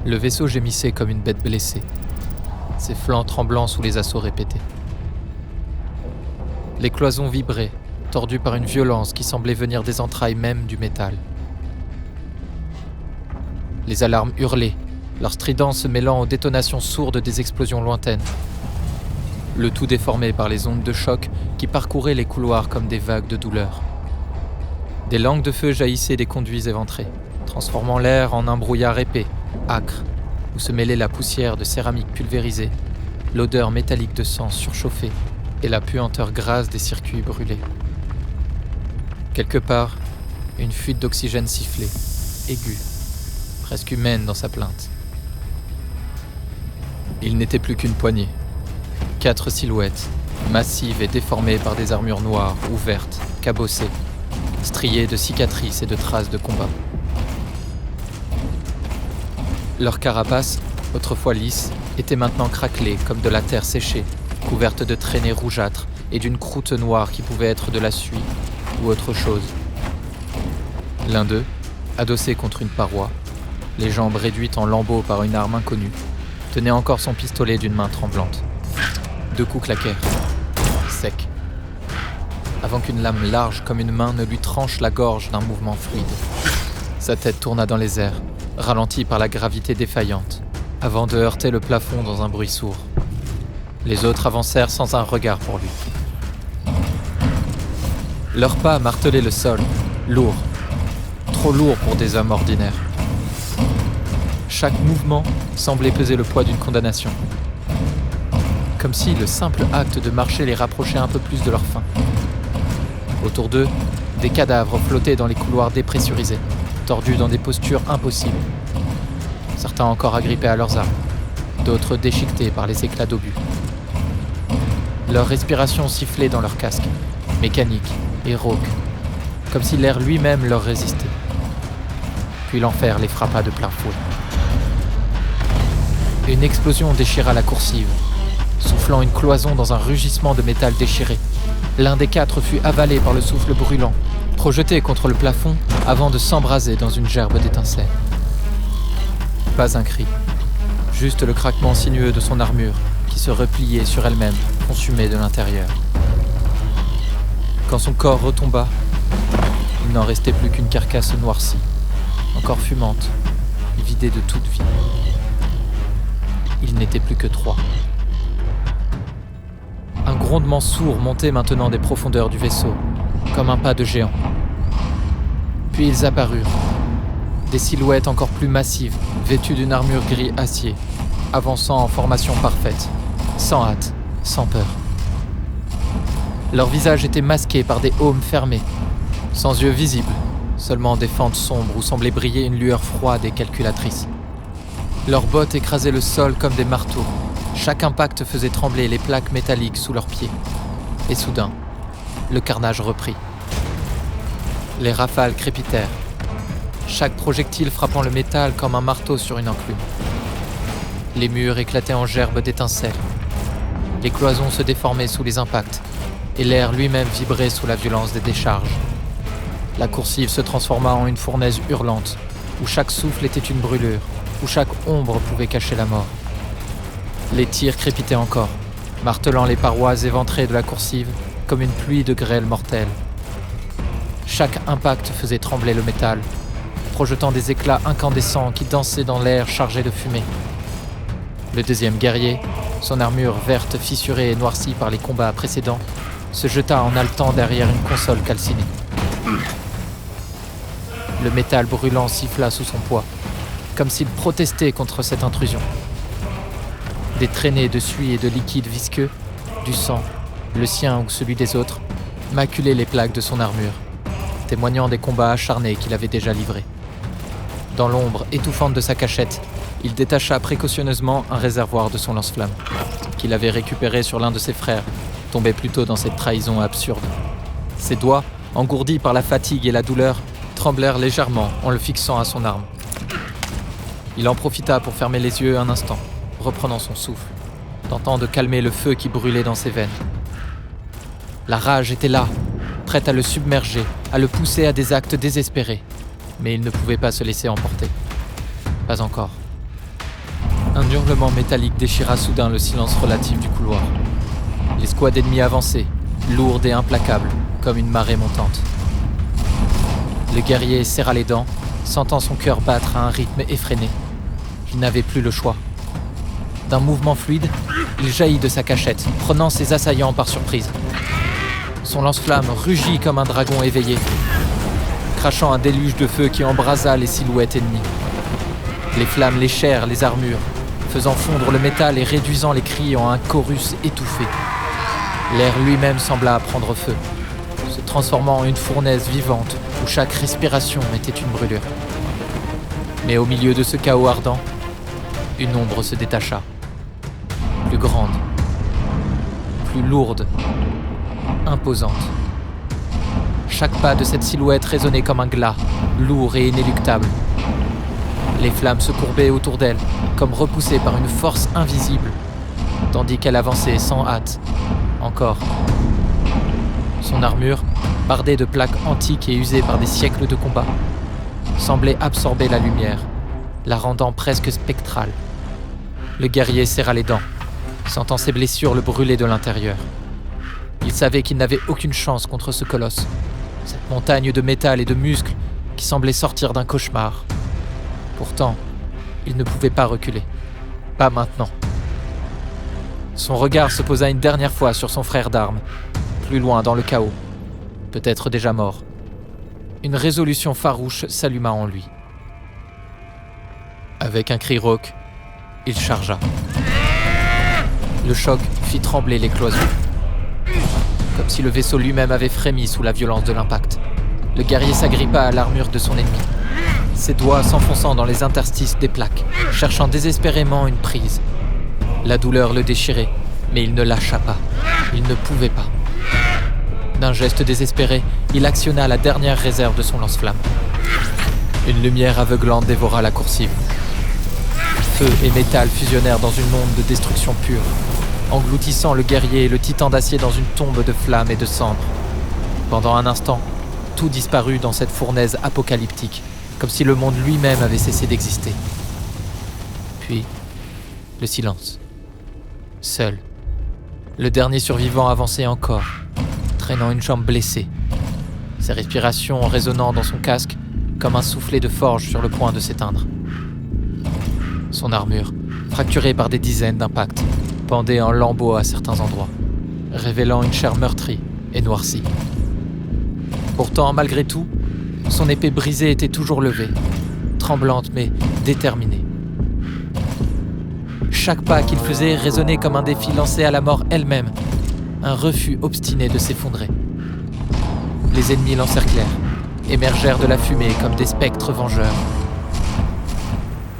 Le vaisseau gémissait comme une bête blessée, ses flancs tremblants sous les assauts répétés. Les cloisons vibraient, tordues par une violence qui semblait venir des entrailles mêmes du métal. Les alarmes hurlaient, leur strident se mêlant aux détonations sourdes des explosions lointaines. Le tout déformé par les ondes de choc qui parcouraient les couloirs comme des vagues de douleur. Des langues de feu jaillissaient des conduits éventrés, transformant l'air en un brouillard épais, âcre, où se mêlait la poussière de céramique pulvérisée, l'odeur métallique de sang surchauffé et la puanteur grasse des circuits brûlés. Quelque part, une fuite d'oxygène sifflait, aiguë, presque humaine dans sa plainte. Il n'était plus qu'une poignée. 4 silhouettes, massives et déformées par des armures noires, ouvertes, cabossées, striées de cicatrices et de traces de combat. Leurs carapaces, autrefois lisses, étaient maintenant craquelées comme de la terre séchée, couverte de traînées rougeâtres et d'une croûte noire qui pouvait être de la suie ou autre chose. L'un d'eux, adossé contre une paroi, les jambes réduites en lambeaux par une arme inconnue, tenait encore son pistolet d'une main tremblante. 2 coups claquèrent, secs, avant qu'une lame large comme une main ne lui tranche la gorge d'un mouvement fluide. Sa tête tourna dans les airs, ralentie par la gravité défaillante, avant de heurter le plafond dans un bruit sourd. Les autres avancèrent sans un regard pour lui. Leurs pas martelaient le sol, lourd, trop lourd pour des hommes ordinaires. Chaque mouvement semblait peser le poids d'une condamnation. Comme si le simple acte de marcher les rapprochait un peu plus de leur fin. Autour d'eux, des cadavres flottaient dans les couloirs dépressurisés, tordus dans des postures impossibles. Certains encore agrippés à leurs armes, d'autres déchiquetés par les éclats d'obus. Leur respiration sifflait dans leurs casques, mécaniques et rauques, comme si l'air lui-même leur résistait. Puis l'enfer les frappa de plein fouet. Une explosion déchira la coursive, soufflant une cloison dans un rugissement de métal déchiré. L'un des 4 fut avalé par le souffle brûlant, projeté contre le plafond avant de s'embraser dans une gerbe d'étincelles. Pas un cri, juste le craquement sinueux de son armure qui se repliait sur elle-même, consumée de l'intérieur. Quand son corps retomba, il n'en restait plus qu'une carcasse noircie, encore fumante, vidée de toute vie. Il n'était plus que 3. Un grondement sourd montait maintenant des profondeurs du vaisseau, comme un pas de géant. Puis ils apparurent, des silhouettes encore plus massives, vêtues d'une armure gris acier, avançant en formation parfaite, sans hâte, sans peur. Leurs visages étaient masqués par des aumes fermés, sans yeux visibles, seulement des fentes sombres où semblait briller une lueur froide et calculatrice. Leurs bottes écrasaient le sol comme des marteaux. Chaque impact faisait trembler les plaques métalliques sous leurs pieds. Et soudain, le carnage reprit. Les rafales crépitèrent, chaque projectile frappant le métal comme un marteau sur une enclume. Les murs éclataient en gerbes d'étincelles. Les cloisons se déformaient sous les impacts, et l'air lui-même vibrait sous la violence des décharges. La coursive se transforma en une fournaise hurlante, où chaque souffle était une brûlure, où chaque ombre pouvait cacher la mort. Les tirs crépitaient encore, martelant les parois éventrées de la coursive comme une pluie de grêle mortelle. Chaque impact faisait trembler le métal, projetant des éclats incandescents qui dansaient dans l'air chargé de fumée. Le deuxième guerrier, son armure verte fissurée et noircie par les combats précédents, se jeta en haletant derrière une console calcinée. Le métal brûlant siffla sous son poids, comme s'il protestait contre cette intrusion. Des traînées de suie et de liquide visqueux, du sang, le sien ou celui des autres, maculaient les plaques de son armure, témoignant des combats acharnés qu'il avait déjà livrés. Dans l'ombre étouffante de sa cachette, il détacha précautionneusement un réservoir de son lance-flamme, qu'il avait récupéré sur l'un de ses frères, tombé plus tôt dans cette trahison absurde. Ses doigts, engourdis par la fatigue et la douleur, tremblèrent légèrement en le fixant à son arme. Il en profita pour fermer les yeux un instant, reprenant son souffle, tentant de calmer le feu qui brûlait dans ses veines. La rage était là, prête à le submerger, à le pousser à des actes désespérés. Mais il ne pouvait pas se laisser emporter. Pas encore. Un hurlement métallique déchira soudain le silence relatif du couloir. L'escouade ennemie avançait, lourde et implacable, comme une marée montante. Le guerrier serra les dents, sentant son cœur battre à un rythme effréné. Il n'avait plus le choix. D'un mouvement fluide, il jaillit de sa cachette, prenant ses assaillants par surprise. Son lance-flamme rugit comme un dragon éveillé, crachant un déluge de feu qui embrasa les silhouettes ennemies. Les flammes léchèrent les armures, faisant fondre le métal et réduisant les cris en un chorus étouffé. L'air lui-même sembla prendre feu, se transformant en une fournaise vivante où chaque respiration était une brûlure. Mais au milieu de ce chaos ardent, une ombre se détacha, plus grande, plus lourde, imposante. Chaque pas de cette silhouette résonnait comme un glas, lourd et inéluctable. Les flammes se courbaient autour d'elle, comme repoussées par une force invisible, tandis qu'elle avançait sans hâte, encore. Son armure, bardée de plaques antiques et usée par des siècles de combat, semblait absorber la lumière, la rendant presque spectrale. Le guerrier serra les dents, sentant ses blessures le brûler de l'intérieur. Il savait qu'il n'avait aucune chance contre ce colosse, cette montagne de métal et de muscles qui semblait sortir d'un cauchemar. Pourtant, il ne pouvait pas reculer. Pas maintenant. Son regard se posa une dernière fois sur son frère d'armes, plus loin dans le chaos, peut-être déjà mort. Une résolution farouche s'alluma en lui. Avec un cri rauque, il chargea. Le choc fit trembler les cloisons, comme si le vaisseau lui-même avait frémi sous la violence de l'impact. Le guerrier s'agrippa à l'armure de son ennemi, ses doigts s'enfonçant dans les interstices des plaques, cherchant désespérément une prise. La douleur le déchirait, mais il ne lâcha pas. Il ne pouvait pas. D'un geste désespéré, il actionna la dernière réserve de son lance-flamme. Une lumière aveuglante dévora la coursive. Feu et métal fusionnèrent dans une onde de destruction pure, engloutissant le guerrier et le titan d'acier dans une tombe de flammes et de cendres. Pendant un instant, tout disparut dans cette fournaise apocalyptique, comme si le monde lui-même avait cessé d'exister. Puis, le silence. Seul. Le dernier survivant avançait encore, traînant une jambe blessée, ses respirations résonnant dans son casque comme un soufflet de forge sur le point de s'éteindre. Son armure, fracturée par des dizaines d'impacts, pendait en lambeaux à certains endroits, révélant une chair meurtrie et noircie. Pourtant, malgré tout, son épée brisée était toujours levée, tremblante mais déterminée. Chaque pas qu'il faisait résonnait comme un défi lancé à la mort elle-même, un refus obstiné de s'effondrer. Les ennemis l'encerclèrent, émergèrent de la fumée comme des spectres vengeurs.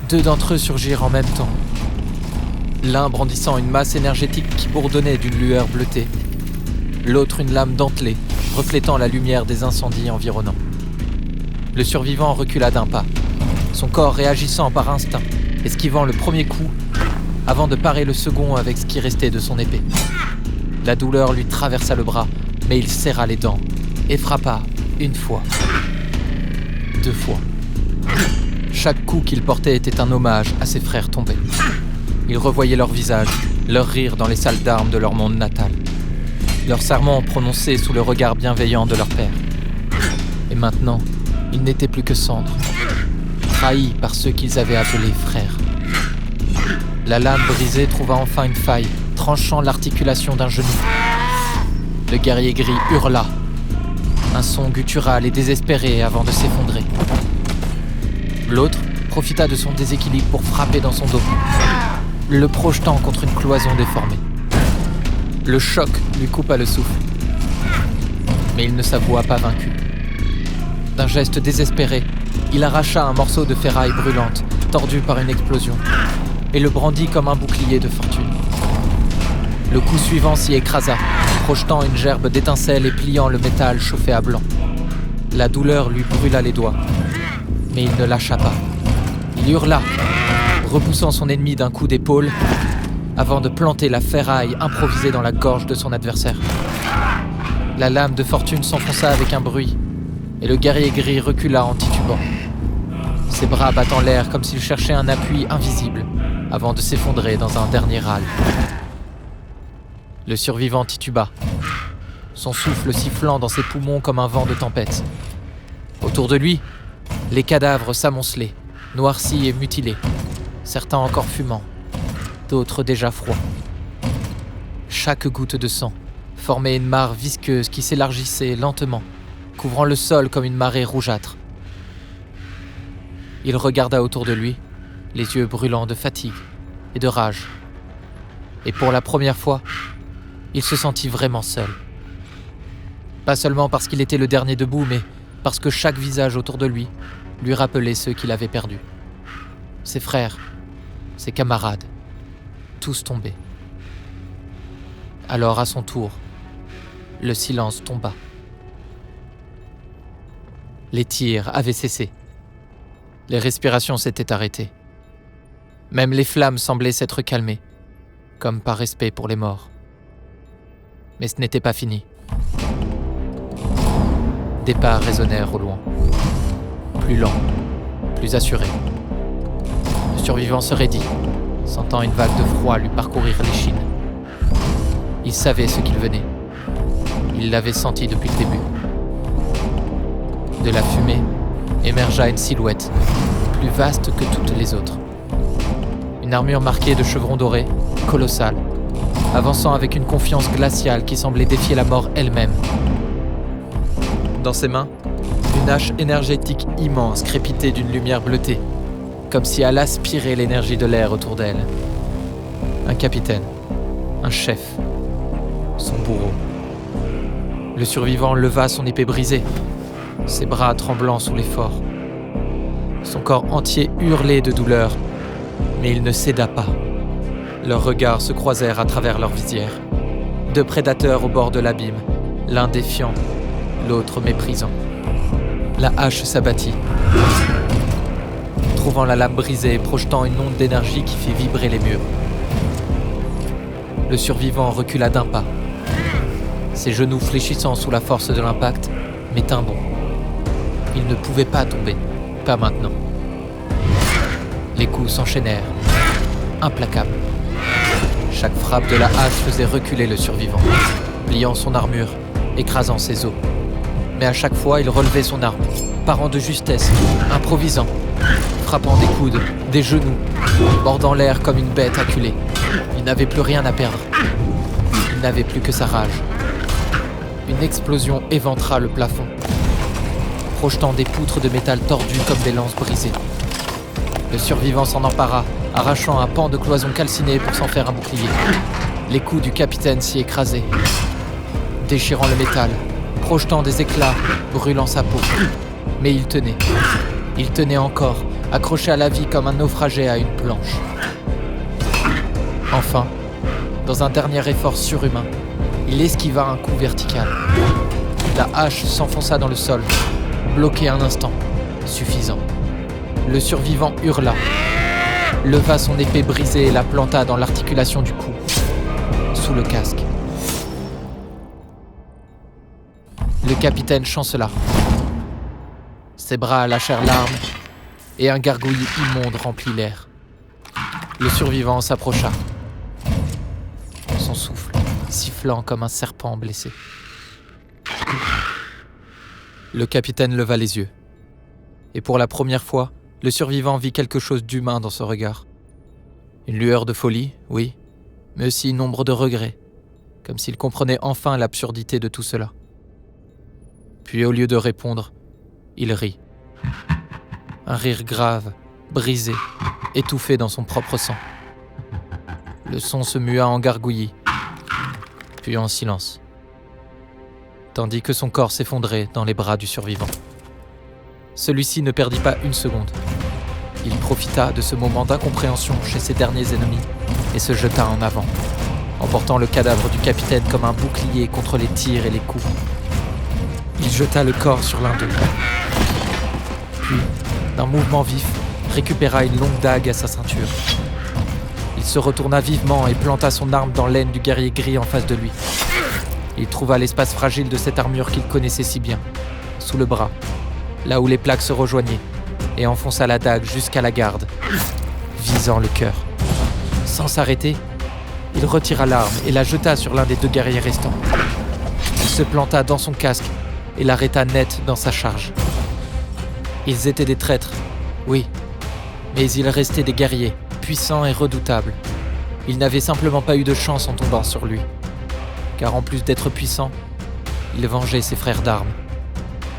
2 d'entre eux surgirent en même temps, l'un brandissant une masse énergétique qui bourdonnait d'une lueur bleutée, l'autre une lame dentelée, reflétant la lumière des incendies environnants. Le survivant recula d'un pas, son corps réagissant par instinct, esquivant le premier coup, avant de parer le second avec ce qui restait de son épée. La douleur lui traversa le bras, mais il serra les dents et frappa 1 fois, 2 fois. Chaque coup qu'il portait était un hommage à ses frères tombés. Il revoyait leurs visages, leurs rires dans les salles d'armes de leur monde natal, leurs serments prononcés sous le regard bienveillant de leur père. Et maintenant, ils n'étaient plus que cendres, trahis par ceux qu'ils avaient appelés frères. La lame brisée trouva enfin une faille, tranchant l'articulation d'un genou. Le guerrier gris hurla, un son guttural et désespéré avant de s'effondrer. L'autre profita de son déséquilibre pour frapper dans son dos, le projetant contre une cloison déformée. Le choc lui coupa le souffle, mais il ne s'avoua pas vaincu. D'un geste désespéré, il arracha un morceau de ferraille brûlante, tordu par une explosion, et le brandit comme un bouclier de fortune. Le coup suivant s'y écrasa, projetant une gerbe d'étincelles et pliant le métal chauffé à blanc. La douleur lui brûla les doigts, mais il ne lâcha pas. Il hurla, repoussant son ennemi d'un coup d'épaule, avant de planter la ferraille improvisée dans la gorge de son adversaire. La lame de fortune s'enfonça avec un bruit, et le guerrier gris recula en titubant, ses bras battant l'air comme s'il cherchait un appui invisible, avant de s'effondrer dans un dernier râle. Le survivant tituba, son souffle sifflant dans ses poumons comme un vent de tempête. Autour de lui, les cadavres s'amoncelaient, noircis et mutilés, certains encore fumants, d'autres déjà froids. Chaque goutte de sang formait une mare visqueuse qui s'élargissait lentement, couvrant le sol comme une marée rougeâtre. Il regarda autour de lui, les yeux brûlants de fatigue et de rage. Et pour la première fois, il se sentit vraiment seul. Pas seulement parce qu'il était le dernier debout, mais parce que chaque visage autour de lui rappelait ceux qu'il avait perdus. Ses frères, ses camarades, tous tombés. Alors à son tour, le silence tomba. Les tirs avaient cessé. Les respirations s'étaient arrêtées. Même les flammes semblaient s'être calmées, comme par respect pour les morts. Mais ce n'était pas fini. Des pas résonnèrent au loin. Plus lents, plus assurés. Le survivant se raidit, sentant une vague de froid lui parcourir l'échine. Il savait ce qu'il venait. Il l'avait senti depuis le début. De la fumée émergea une silhouette, plus vaste que toutes les autres. Une armure marquée de chevrons dorés, colossale, avançant avec une confiance glaciale qui semblait défier la mort elle-même. Dans ses mains, une hache énergétique immense crépitait d'une lumière bleutée, comme si elle aspirait l'énergie de l'air autour d'elle. Un capitaine, un chef, son bourreau. Le survivant leva son épée brisée, ses bras tremblants sous l'effort. Son corps entier hurlait de douleur, mais il ne céda pas. Leurs regards se croisèrent à travers leurs visières. Deux prédateurs au bord de l'abîme, l'un défiant, l'autre méprisant. La hache s'abattit, trouvant la lame brisée et projetant une onde d'énergie qui fit vibrer les murs. Le survivant recula d'un pas, ses genoux fléchissant sous la force de l'impact, mais tint bon. Il ne pouvait pas tomber, pas maintenant. Les coups s'enchaînèrent, implacables. Chaque frappe de la hache faisait reculer le survivant, pliant son armure, écrasant ses os. Mais à chaque fois, il relevait son arme, parant de justesse, improvisant, frappant des coudes, des genoux, mordant l'air comme une bête acculée. Il n'avait plus rien à perdre. Il n'avait plus que sa rage. Une explosion éventra le plafond, projetant des poutres de métal tordues comme des lances brisées. Le survivant s'en empara, arrachant un pan de cloison calcinée pour s'en faire un bouclier. Les coups du capitaine s'y écrasaient, déchirant le métal, projetant des éclats, brûlant sa peau. Mais il tenait. Il tenait encore, accroché à la vie comme un naufragé à une planche. Enfin, dans un dernier effort surhumain, il esquiva un coup vertical. La hache s'enfonça dans le sol, bloqué un instant, suffisant. Le survivant hurla, leva son épée brisée et la planta dans l'articulation du cou, sous le casque. Le capitaine chancela. Ses bras lâchèrent l'arme et un gargouillis immonde remplit l'air. Le survivant s'approcha, son souffle sifflant comme un serpent blessé. Le capitaine leva les yeux. Et pour la première fois, le survivant vit quelque chose d'humain dans ce regard. Une lueur de folie, oui, mais aussi une ombre de regret, comme s'il comprenait enfin l'absurdité de tout cela. Puis au lieu de répondre, il rit. Un rire grave, brisé, étouffé dans son propre sang. Le son se mua en gargouillis, puis en silence, tandis que son corps s'effondrait dans les bras du survivant. Celui-ci ne perdit pas une seconde. Il profita de ce moment d'incompréhension chez ses derniers ennemis et se jeta en avant, emportant le cadavre du capitaine comme un bouclier contre les tirs et les coups. Il jeta le corps sur l'un d'eux. Puis, d'un mouvement vif, récupéra une longue dague à sa ceinture. Il se retourna vivement et planta son arme dans l'aine du guerrier gris en face de lui. Il trouva l'espace fragile de cette armure qu'il connaissait si bien, sous le bras, là où les plaques se rejoignaient, et enfonça la dague jusqu'à la garde, visant le cœur. Sans s'arrêter, il retira l'arme et la jeta sur l'un des 2 guerriers restants. Il se planta dans son casque et l'arrêta net dans sa charge. Ils étaient des traîtres, oui, mais ils restaient des guerriers, puissants et redoutables. Ils n'avaient simplement pas eu de chance en tombant sur lui, car en plus d'être puissant, il vengeait ses frères d'armes.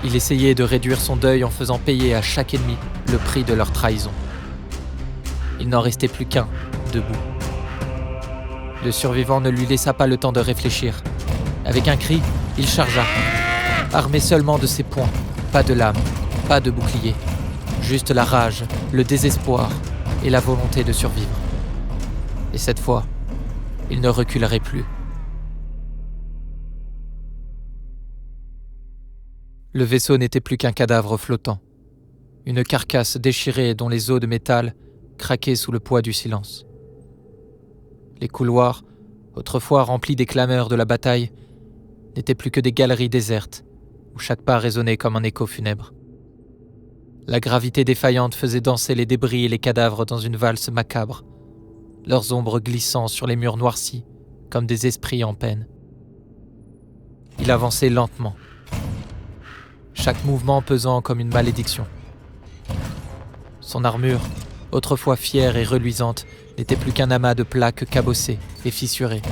Il essayait de réduire son deuil en faisant payer à chaque ennemi le prix de leur trahison. Il n'en restait plus qu'un, debout. Le survivant ne lui laissa pas le temps de réfléchir. Avec un cri, il chargea, armé seulement de ses poings, pas de lame, pas de bouclier, juste la rage, le désespoir et la volonté de survivre. Et cette fois, il ne reculerait plus. Le vaisseau n'était plus qu'un cadavre flottant, une carcasse déchirée dont les os de métal craquaient sous le poids du silence. Les couloirs, autrefois remplis des clameurs de la bataille, n'étaient plus que des galeries désertes, où chaque pas résonnait comme un écho funèbre. La gravité défaillante faisait danser les débris et les cadavres dans une valse macabre, leurs ombres glissant sur les murs noircis comme des esprits en peine. Il avançait lentement, chaque mouvement pesant comme une malédiction. Son armure, autrefois fière et reluisante, n'était plus qu'un amas de plaques cabossées et fissurées,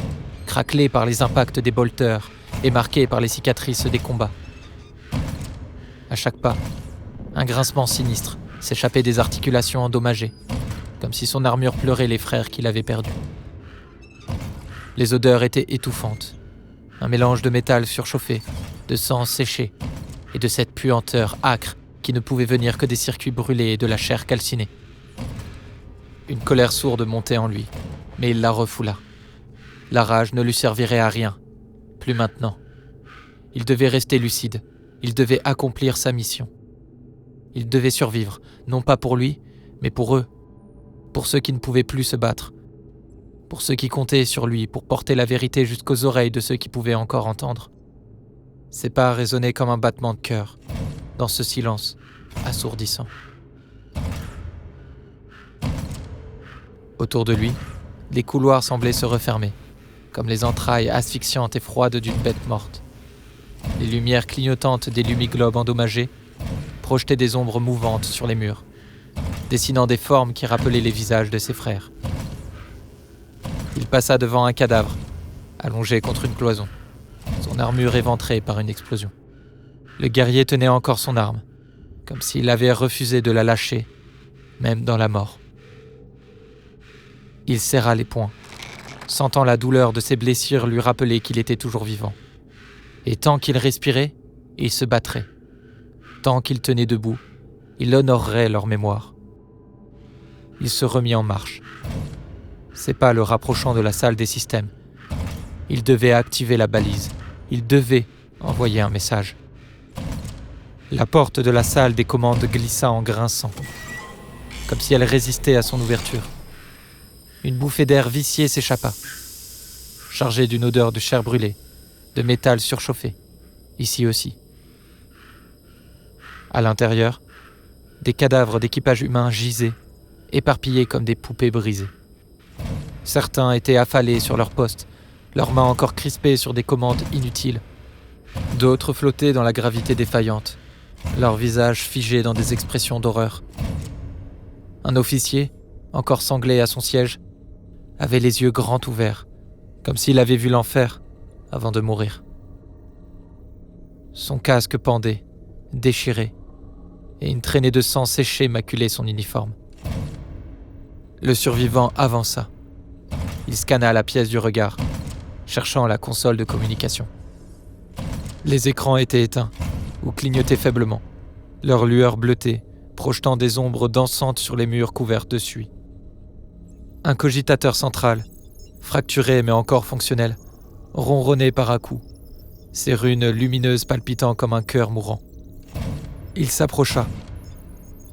craquelées par les impacts des bolteurs et marquées par les cicatrices des combats. À chaque pas, un grincement sinistre s'échappait des articulations endommagées, comme si son armure pleurait les frères qu'il avait perdus. Les odeurs étaient étouffantes, un mélange de métal surchauffé, de sang séché et de cette puanteur âcre qui ne pouvait venir que des circuits brûlés et de la chair calcinée. Une colère sourde montait en lui, mais il la refoula. La rage ne lui servirait à rien, plus maintenant. Il devait rester lucide, il devait accomplir sa mission. Il devait survivre, non pas pour lui, mais pour eux, pour ceux qui ne pouvaient plus se battre, pour ceux qui comptaient sur lui pour porter la vérité jusqu'aux oreilles de ceux qui pouvaient encore entendre. Ses pas résonnaient comme un battement de cœur, dans ce silence assourdissant. Autour de lui, les couloirs semblaient se refermer, comme les entrailles asphyxiantes et froides d'une bête morte. Les lumières clignotantes des lumiglobes endommagés projetaient des ombres mouvantes sur les murs, dessinant des formes qui rappelaient les visages de ses frères. Il passa devant un cadavre, allongé contre une cloison, son armure éventrée par une explosion. Le guerrier tenait encore son arme, comme s'il avait refusé de la lâcher, même dans la mort. Il serra les poings, sentant la douleur de ses blessures lui rappeler qu'il était toujours vivant. Et tant qu'il respirait, il se battrait. Tant qu'il tenait debout, il honorerait leur mémoire. Il se remit en marche. Ses pas le rapprochant de la salle des systèmes. Il devait activer la balise. Il devait envoyer un message. La porte de la salle des commandes glissa en grinçant, comme si elle résistait à son ouverture. Une bouffée d'air vicié s'échappa, chargée d'une odeur de chair brûlée, de métal surchauffé, ici aussi. À l'intérieur, des cadavres d'équipage humain gisaient, éparpillés comme des poupées brisées. Certains étaient affalés sur leur poste, leurs mains encore crispées sur des commandes inutiles. D'autres flottaient dans la gravité défaillante, leurs visages figés dans des expressions d'horreur. Un officier, encore sanglé à son siège, avait les yeux grands ouverts, comme s'il avait vu l'enfer avant de mourir. Son casque pendait, déchiré, et une traînée de sang séché maculait son uniforme. Le survivant avança. Il scanna la pièce du regard, cherchant la console de communication. Les écrans étaient éteints, ou clignotaient faiblement, leur lueur bleutée, projetant des ombres dansantes sur les murs couverts de suie. Un cogitateur central, fracturé mais encore fonctionnel, ronronnait par à coups, ses runes lumineuses palpitant comme un cœur mourant. Il s'approcha,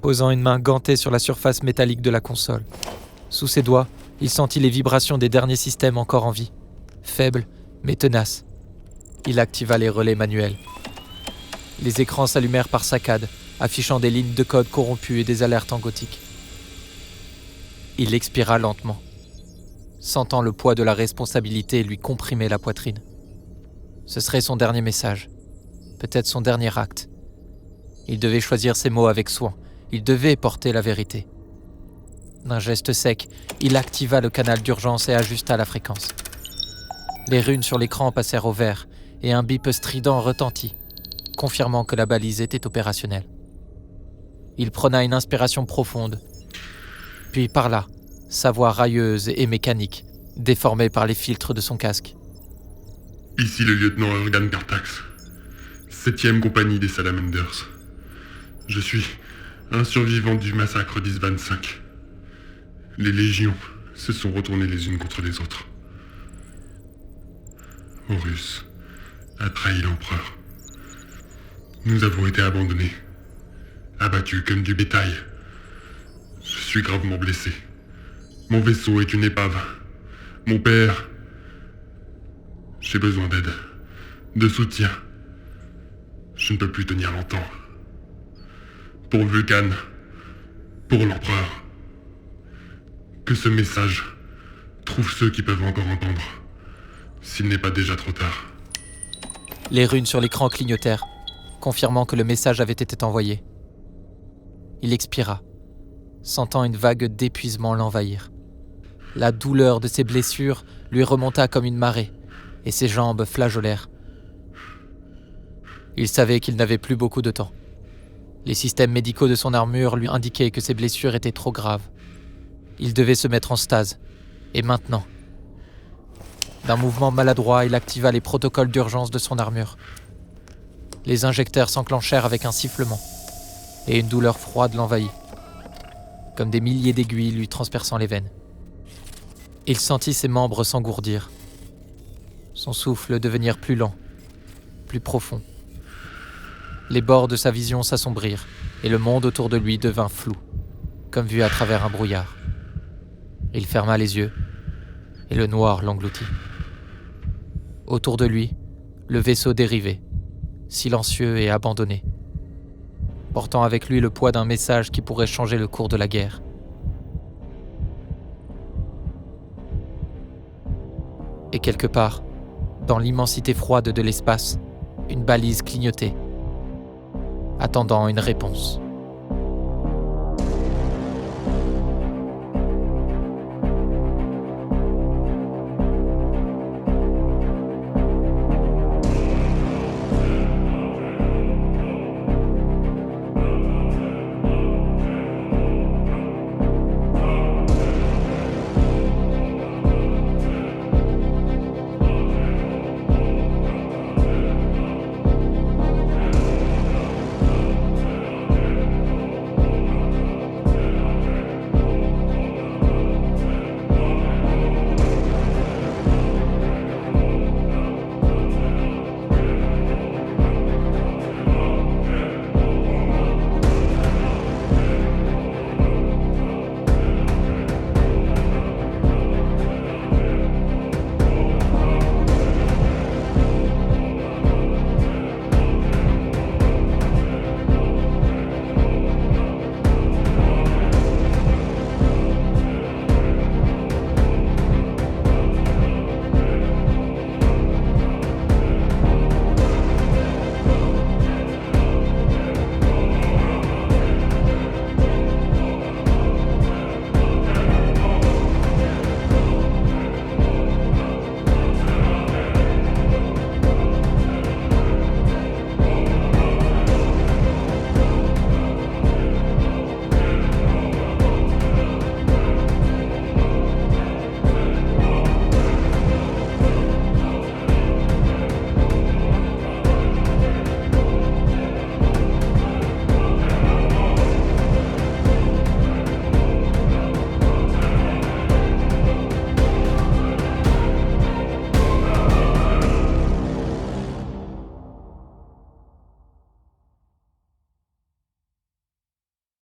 posant une main gantée sur la surface métallique de la console. Sous ses doigts, il sentit les vibrations des derniers systèmes encore en vie, faibles mais tenaces. Il activa les relais manuels. Les écrans s'allumèrent par saccades, affichant des lignes de code corrompues et des alertes en gothique. Il expira lentement. sentant le poids de la responsabilité lui comprimer la poitrine. Ce serait son dernier message, peut-être son dernier acte. Il devait choisir ses mots avec soin, il devait porter la vérité. D'un geste sec, il activa le canal d'urgence et ajusta la fréquence. Les runes sur l'écran passèrent au vert et un bip strident retentit, confirmant que la balise était opérationnelle. Il prena une inspiration profonde, puis parla, sa voix railleuse et mécanique, déformée par les filtres de son casque. Ici le lieutenant Urgan Cartax, 7e compagnie des Salamanders. Je suis un survivant du massacre d'Isvan V. Les légions se sont retournées les unes contre les autres. Horus a trahi l'empereur. Nous avons été abandonnés, abattus comme du bétail. Je suis gravement blessé. Mon vaisseau est une épave. Mon père... J'ai besoin d'aide, de soutien. Je ne peux plus tenir longtemps. Pour Vulcan, pour l'empereur. Que ce message trouve ceux qui peuvent encore entendre, s'il n'est pas déjà trop tard. Les runes sur l'écran clignotèrent, confirmant que le message avait été envoyé. Il expira, sentant une vague d'épuisement l'envahir. La douleur de ses blessures lui remonta comme une marée, et ses jambes flageolèrent. Il savait qu'il n'avait plus beaucoup de temps. Les systèmes médicaux de son armure lui indiquaient que ses blessures étaient trop graves. Il devait se mettre en stase, et maintenant. D'un mouvement maladroit, il activa les protocoles d'urgence de son armure. Les injecteurs s'enclenchèrent avec un sifflement, et une douleur froide l'envahit, comme des milliers d'aiguilles lui transperçant les veines. Il sentit ses membres s'engourdir, son souffle devenir plus lent, plus profond. Les bords de sa vision s'assombrirent, et le monde autour de lui devint flou, comme vu à travers un brouillard. Il ferma les yeux, et le noir l'engloutit. Autour de lui, le vaisseau dérivait, silencieux et abandonné, portant avec lui le poids d'un message qui pourrait changer le cours de la guerre. Et quelque part, dans l'immensité froide de l'espace, une balise clignotait, attendant une réponse.